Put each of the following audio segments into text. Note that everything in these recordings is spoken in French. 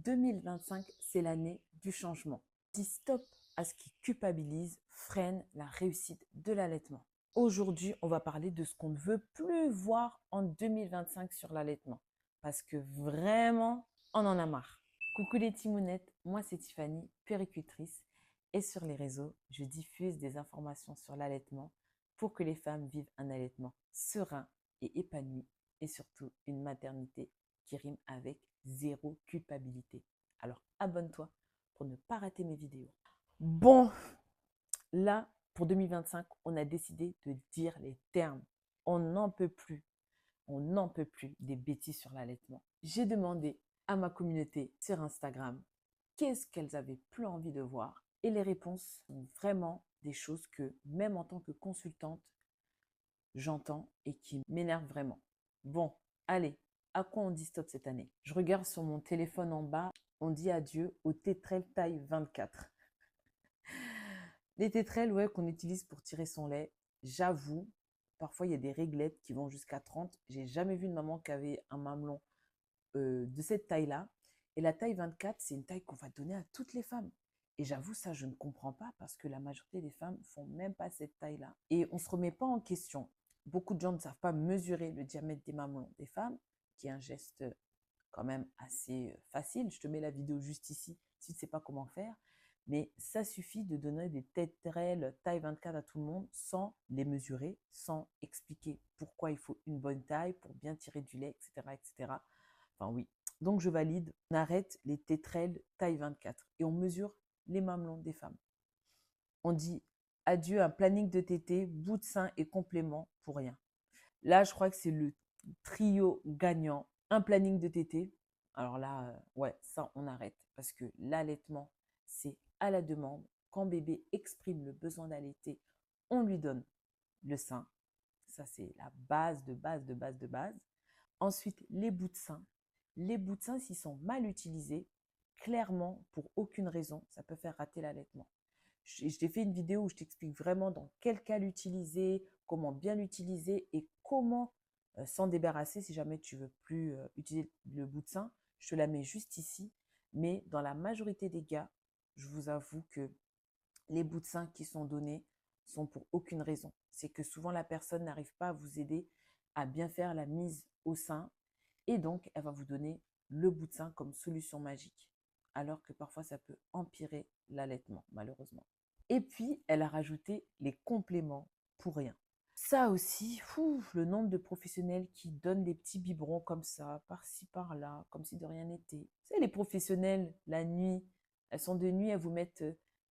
2025, c'est l'année du changement. Dis stop à ce qui culpabilise, freine la réussite de l'allaitement. Aujourd'hui, on va parler de ce qu'on ne veut plus voir en 2025 sur l'allaitement. Parce que vraiment, on en a marre. Coucou les timounettes, moi c'est Tiffany, puéricultrice. Et sur les réseaux, je diffuse des informations sur l'allaitement pour que les femmes vivent un allaitement serein et épanoui. Et surtout, une maternité qui rime avec zéro culpabilité. Alors abonne-toi pour ne pas rater mes vidéos. Bon, là, pour 2025, on a décidé de dire les termes. On n'en peut plus. On n'en peut plus des bêtises sur l'allaitement. J'ai demandé à ma communauté sur Instagram qu'est-ce qu'elles avaient plus envie de voir. Et les réponses sont vraiment des choses que, même en tant que consultante, j'entends et qui m'énervent vraiment. Bon, allez, à quoi on dit stop cette année? Je regarde sur mon téléphone en bas, on dit adieu au tétrelle taille 24. Les tétrelles, ouais, qu'on utilise pour tirer son lait, j'avoue, parfois il y a des réglettes qui vont jusqu'à 30. J'ai jamais vu une maman qui avait un mamelon de cette taille-là. Et la taille 24, c'est une taille qu'on va donner à toutes les femmes. Et j'avoue, ça, je ne comprends pas parce que la majorité des femmes ne font même pas cette taille-là. Et on ne se remet pas en question. Beaucoup de gens ne savent pas mesurer le diamètre des mamelons des femmes, qui est un geste quand même assez facile. Je te mets la vidéo juste ici si tu ne sais pas comment faire. Mais ça suffit de donner des tétrelles taille 24 à tout le monde sans les mesurer, sans expliquer pourquoi il faut une bonne taille pour bien tirer du lait, etc. etc. Enfin oui, donc je valide. On arrête les tétrelles taille 24 et on mesure les mamelons des femmes. On dit adieu à un planning de tété, bout de sein et complément pour rien. Là, je crois que c'est le trio gagnant. Un planning de tété. Alors là, ouais, ça, on arrête. Parce que l'allaitement, c'est à la demande. Quand bébé exprime le besoin d'allaiter, on lui donne le sein. Ça, c'est la base de base de base de base. Ensuite, les bouts de sein. Les bouts de sein, s'ils sont mal utilisés, clairement, pour aucune raison, ça peut faire rater l'allaitement. Je t'ai fait une vidéo où je t'explique vraiment dans quel cas l'utiliser, comment bien l'utiliser et comment s'en débarrasser si jamais tu veux plus utiliser le bout de sein. Je te la mets juste ici. Mais dans la majorité des cas, je vous avoue que les bouts de sein qui sont donnés sont pour aucune raison. C'est que souvent la personne n'arrive pas à vous aider à bien faire la mise au sein et donc elle va vous donner le bout de sein comme solution magique. Alors que parfois ça peut empirer l'allaitement, malheureusement. Et puis, elle a rajouté les compléments pour rien. Ça aussi, le nombre de professionnels qui donnent des petits biberons comme ça, par-ci, par-là, comme si de rien n'était. C'est les professionnels, la nuit, elles sont de nuit, elles vous mettent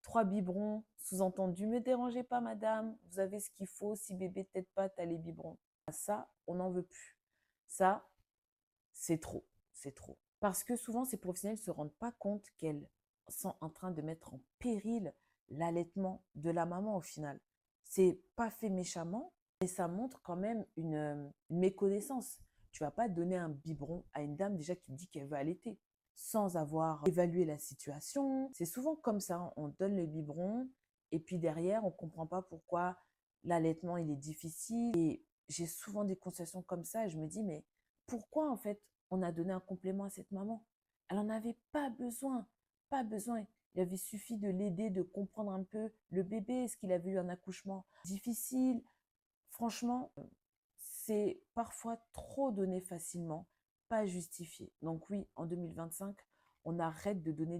3 biberons, sous-entendu, ne me dérangez pas madame, vous avez ce qu'il faut, si bébé ne tète pas, t'as les biberons. Ça, on n'en veut plus. Ça, c'est trop, c'est trop. Parce que souvent, ces professionnels ne se rendent pas compte qu'elles sont en train de mettre en péril l'allaitement de la maman au final. C'est pas fait méchamment, mais ça montre quand même une méconnaissance. Tu vas pas donner un biberon à une dame déjà qui dit qu'elle veut allaiter sans avoir évalué la situation. C'est souvent comme ça, on donne le biberon et puis derrière, on comprend pas pourquoi l'allaitement il est difficile. Et j'ai souvent des conversations comme ça et je me dis, mais pourquoi en fait on a donné un complément à cette maman? Elle n'en avait pas besoin, pas besoin. Il avait suffi de l'aider, de comprendre un peu le bébé, est-ce qu'il avait eu un accouchement difficile. Franchement, c'est parfois trop donné facilement, pas justifié. Donc oui, en 2025, on arrête de donner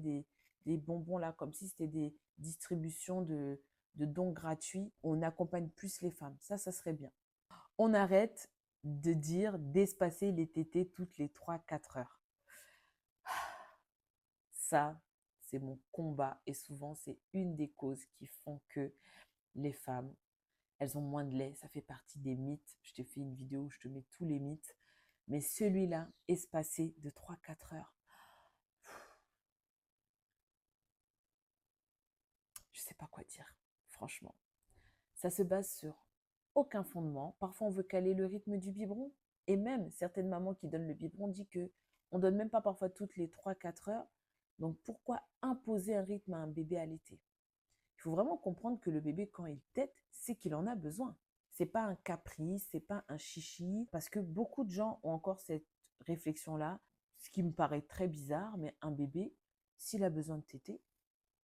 des bonbons là, comme si c'était des distributions de dons gratuits. On accompagne plus les femmes. Ça serait bien. On arrête de dire d'espacer les tétés toutes les 3-4 heures. Ça, c'est mon combat et souvent, c'est une des causes qui font que les femmes, elles ont moins de lait. Ça fait partie des mythes. Je t'ai fait une vidéo où je te mets tous les mythes. Mais celui-là, espacé de 3-4 heures, je ne sais pas quoi dire, franchement. Ça se base sur aucun fondement. Parfois, on veut caler le rythme du biberon. Et même, certaines mamans qui donnent le biberon disent qu'on ne donne même pas parfois toutes les 3-4 heures. Donc, pourquoi imposer un rythme à un bébé allaité? Il faut vraiment comprendre que le bébé, quand il tète, c'est qu'il en a besoin. C'est pas un caprice, c'est pas un chichi. Parce que beaucoup de gens ont encore cette réflexion-là. Ce qui me paraît très bizarre, mais un bébé, s'il a besoin de téter,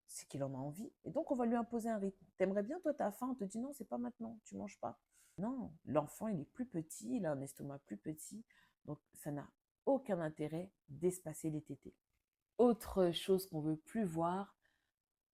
c'est qu'il en a envie. Et donc, on va lui imposer un rythme. T'aimerais bien, toi, t'as faim, on te dit non, c'est pas maintenant, tu manges pas. Non, l'enfant, il est plus petit, il a un estomac plus petit, donc ça n'a aucun intérêt d'espacer les tétés. Autre chose qu'on veut plus voir,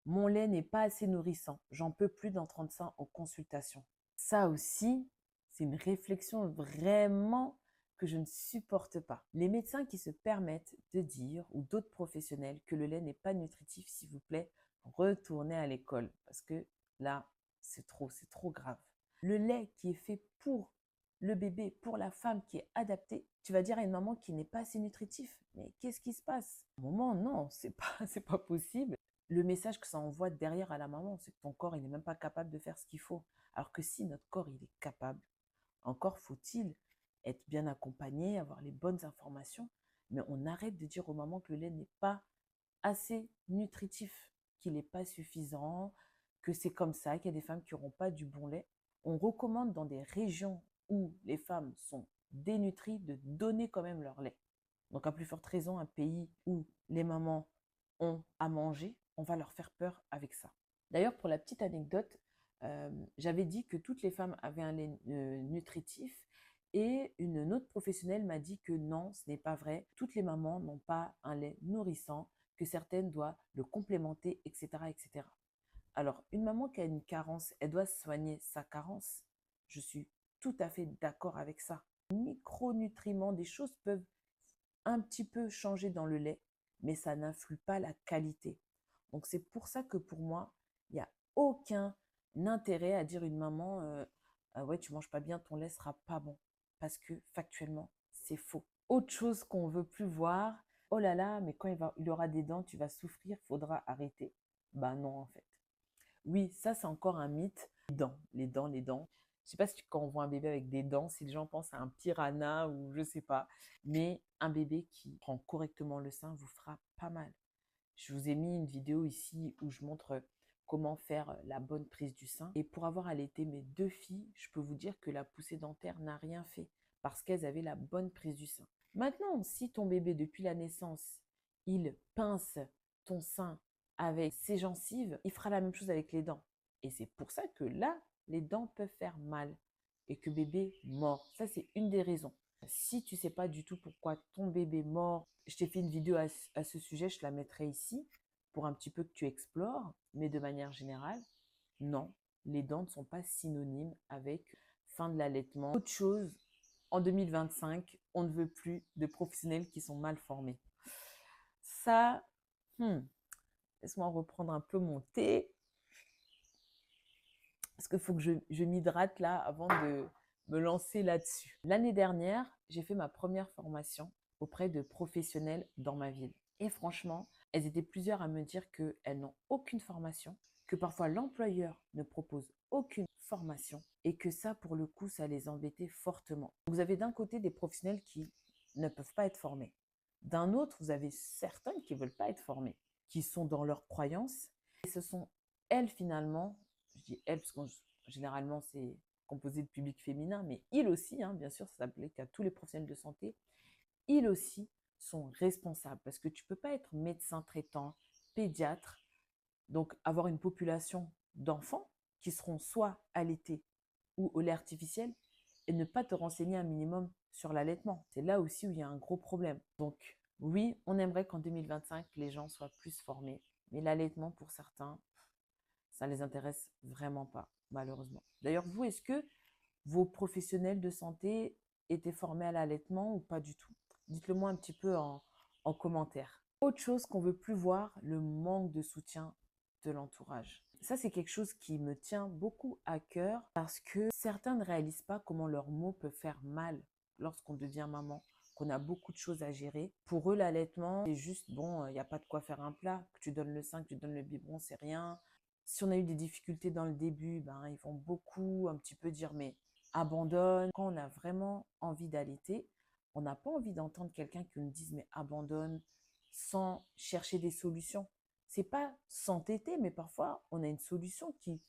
mon lait n'est pas assez nourrissant, j'en peux plus d'entendre ça en consultation. Ça aussi, c'est une réflexion vraiment que je ne supporte pas. Les médecins qui se permettent de dire, ou d'autres professionnels, que le lait n'est pas nutritif, s'il vous plaît, retournez à l'école, parce que là, c'est trop grave. Le lait qui est fait pour le bébé, pour la femme qui est adaptée, tu vas dire à une maman qui n'est pas assez nutritif, mais qu'est-ce qui se passe? À un moment, non, c'est pas possible. Le message que ça envoie derrière à la maman, c'est que ton corps, il n'est même pas capable de faire ce qu'il faut. Alors que si notre corps, il est capable, encore faut-il être bien accompagné, avoir les bonnes informations, mais on arrête de dire aux mamans que le lait n'est pas assez nutritif, qu'il n'est pas suffisant, que c'est comme ça, qu'il y a des femmes qui n'auront pas du bon lait. On recommande dans des régions où les femmes sont dénutries de donner quand même leur lait. Donc à plus forte raison, un pays où les mamans ont à manger, on va leur faire peur avec ça. D'ailleurs, pour la petite anecdote, j'avais dit que toutes les femmes avaient un lait nutritif et une autre professionnelle m'a dit que non, ce n'est pas vrai. Toutes les mamans n'ont pas un lait nourrissant, que certaines doivent le complémenter, etc., etc. Alors, une maman qui a une carence, elle doit soigner sa carence. Je suis tout à fait d'accord avec ça. Micronutriments, des choses peuvent un petit peu changer dans le lait, mais ça n'influe pas la qualité. Donc, c'est pour ça que pour moi, il n'y a aucun intérêt à dire à une maman ah ouais, tu manges pas bien, ton lait sera pas bon. Parce que factuellement, c'est faux. Autre chose qu'on veut plus voir, oh là là, mais quand il aura des dents, tu vas souffrir, faudra arrêter. Ben non, en fait. Oui, ça, c'est encore un mythe. Les dents. Je sais pas si quand on voit un bébé avec des dents, si les gens pensent à un piranha ou je sais pas. Mais un bébé qui prend correctement le sein vous fera pas mal. Je vous ai mis une vidéo ici où je montre comment faire la bonne prise du sein. Et pour avoir allaité mes deux filles, je peux vous dire que la poussée dentaire n'a rien fait parce qu'elles avaient la bonne prise du sein. Maintenant, si ton bébé, depuis la naissance, il pince ton sein avec ses gencives, il fera la même chose avec les dents. Et c'est pour ça que là, les dents peuvent faire mal et que bébé mord. Ça, c'est une des raisons. Si tu ne sais pas du tout pourquoi ton bébé mord, je t'ai fait une vidéo à ce sujet, je la mettrai ici pour un petit peu que tu explores. Mais de manière générale, non, les dents ne sont pas synonymes avec fin de l'allaitement. Autre chose, en 2025, on ne veut plus de professionnels qui sont mal formés. Ça, laisse-moi reprendre un peu mon thé. Parce qu'il faut que je m'hydrate là avant de me lancer là-dessus. L'année dernière, j'ai fait ma première formation auprès de professionnels dans ma ville. Et franchement, elles étaient plusieurs à me dire qu'elles n'ont aucune formation, que parfois l'employeur ne propose aucune formation et que ça, pour le coup, ça les embêtait fortement. Vous avez d'un côté des professionnels qui ne peuvent pas être formés. D'un autre, vous avez certains qui ne veulent pas être formés, qui sont dans leurs croyances. Et ce sont elles finalement, je dis elles parce que généralement c'est composé de public féminin, mais ils aussi, bien sûr, ça s'applique à tous les professionnels de santé, ils aussi sont responsables parce que tu ne peux pas être médecin traitant, pédiatre, donc avoir une population d'enfants qui seront soit allaités ou au lait artificiel et ne pas te renseigner un minimum sur l'allaitement. C'est là aussi où il y a un gros problème. Donc oui, on aimerait qu'en 2025, les gens soient plus formés, mais l'allaitement pour certains, ça ne les intéresse vraiment pas, malheureusement. D'ailleurs, vous, est-ce que vos professionnels de santé étaient formés à l'allaitement ou pas du tout? Dites-le moi un petit peu en commentaire. Autre chose qu'on veut plus voir, le manque de soutien de l'entourage. Ça, c'est quelque chose qui me tient beaucoup à cœur parce que certains ne réalisent pas comment leurs mots peuvent faire mal lorsqu'on devient maman, qu'on a beaucoup de choses à gérer. Pour eux, l'allaitement, c'est juste, bon, il n'y a pas de quoi faire un plat. Que tu donnes le sein, que tu donnes le biberon, c'est rien. Si on a eu des difficultés dans le début, ils vont beaucoup un petit peu dire, mais abandonne. Quand on a vraiment envie d'allaiter, on n'a pas envie d'entendre quelqu'un qui nous dise, mais abandonne, sans chercher des solutions. C'est pas s'entêter, mais parfois, on a une solution qui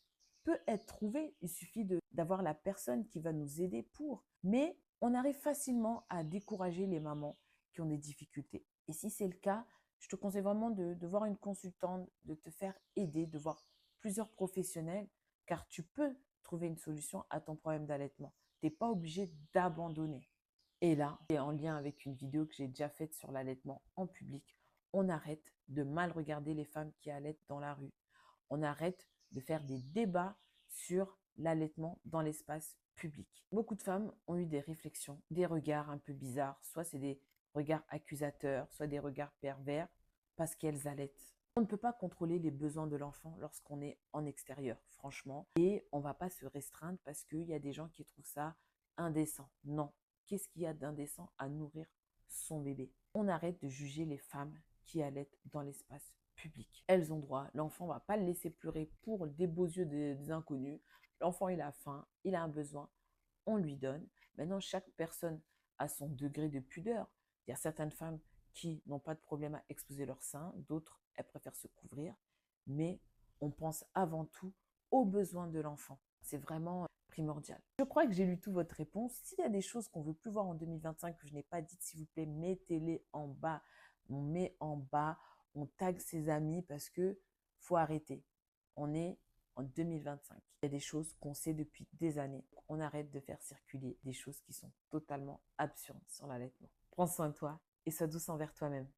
peut être trouvée. Il suffit d'avoir la personne qui va nous aider pour. Mais on arrive facilement à décourager les mamans qui ont des difficultés. Et si c'est le cas, je te conseille vraiment de voir une consultante, de te faire aider, de voir plusieurs professionnels, car tu peux trouver une solution à ton problème d'allaitement. Tu n'es pas obligé d'abandonner. Et là, et en lien avec une vidéo que j'ai déjà faite sur l'allaitement en public, on arrête de mal regarder les femmes qui allaitent dans la rue. On arrête de faire des débats sur l'allaitement dans l'espace public. Beaucoup de femmes ont eu des réflexions, des regards un peu bizarres, soit c'est des regards accusateurs, soit des regards pervers, parce qu'elles allaitent. On ne peut pas contrôler les besoins de l'enfant lorsqu'on est en extérieur, franchement. Et on ne va pas se restreindre parce qu'il y a des gens qui trouvent ça indécent. Non. Qu'est-ce qu'il y a d'indécent à nourrir son bébé? On arrête de juger les femmes qui allaitent dans l'espace public. Elles ont droit. L'enfant ne va pas le laisser pleurer pour des beaux yeux des inconnus. L'enfant, il a faim, il a un besoin, on lui donne. Maintenant, chaque personne a son degré de pudeur. Il y a certaines femmes qui n'ont pas de problème à exposer leur sein, d'autres, elles préfèrent se couvrir, mais on pense avant tout aux besoins de l'enfant. C'est vraiment primordial. Je crois que j'ai lu toute votre réponse. S'il y a des choses qu'on ne veut plus voir en 2025 que je n'ai pas dites, s'il vous plaît, mettez-les en bas. On met en bas, on tag ses amis parce que faut arrêter. On est en 2025. Il y a des choses qu'on sait depuis des années. On arrête de faire circuler des choses qui sont totalement absurdes sur l'allaitement. Prends soin de toi et sois douce envers toi-même.